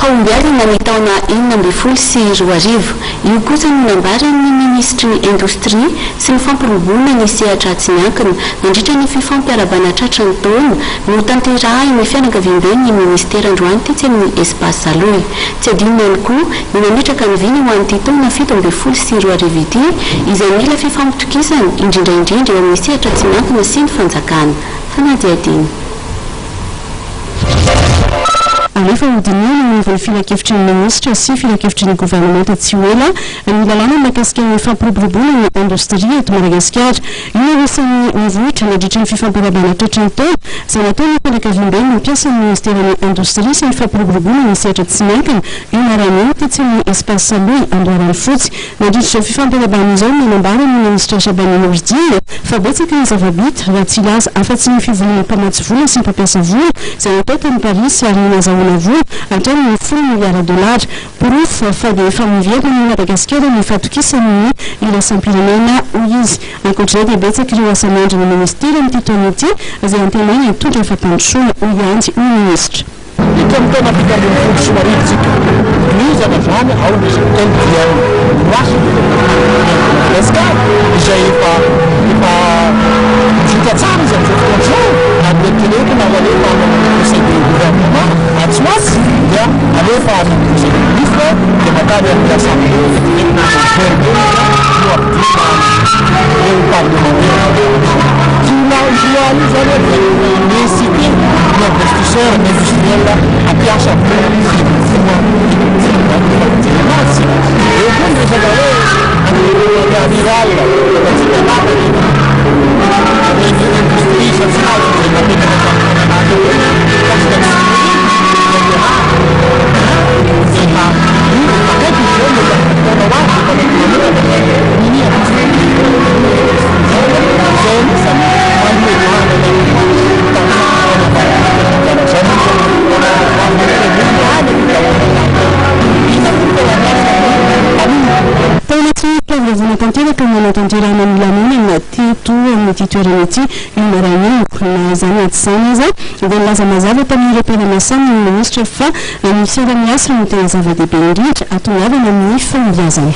faombiazana ny taona 2024. Io kosa no nambaran'ny ministry ny indostria sy ny fampirobona ny sehatra tsy miankina nandritra ny fifampiarabana tratra ny taona no tanterahiny fianakaviam-ben'ny ministera androany tetsy amin'ny espace Saloy. Tsy adinona ihany koa ny mametraka ny viny ho an'ity taona 2024 ity izay mila fifampitokisana indrindra eo amin'ny sehatra tsy miankina sy ny fanjakana. Fanadiadiny. Alefa hodinina ny filakevitry ny ministra sy filakevitry ny gouvernementa tsy ela ny lalàna mahakasika ny fampiroboroboana ny indostria eto Madagasikara. Io isan'ny nivohitra nandritra ny fifampiarabana tratra ny taona izay natao ny fianakaviam-ben'ny mampiasa ny ministeran'ny indostria sy ny fampiroboroboana ny sehatra tsy miankina io maran'io tetsy amin'ny espace Saloy Andoharany fotsy. Nandritra fifampiarabana izao no nanambara ny ministra Shabani Nordine fa betsaka ny zava-bita raha tsy laza afa-tsy ny fivolana mpamatsy vola sy ny mpampiasa vola izay natao tany Paris ary nazahoana vola hatramin'ny $10 miliara. Porofo fa dia efa miverina ny Madagasikara ny fatokisany ny iraisam-pirenena hoy izy. Ankoatr'izay dia betsaka ireo asan'andro ny ministera amin'ity taona ity izay antenaina hitondra fampandrosoana hoy andy ny ministra. Ito amin'ny taona 2024 sy maritsika nizana zany ao misy MDL raso Madagasikara izay efa vita tsara izy amin'ny fotoan'izao ary tenentina ho alefa amin'ny conseil de gouvernement antsoasy dia alefa amin'ny conseil de ministre dia matany amin'ny assemblée nationale no ampidina ireo parlementaire joal zany inciter l'investisseur industriel ampiasa tanterana ny lamina teto amin'ity toerana ity io maran'io na zany atsana aza dia nilaza mazava tamin'ireo mpiara-miasana ny ministra fa ny fiara-miasa no tena zava-dehibe indrindra atongavana amin'ny fahombiazana.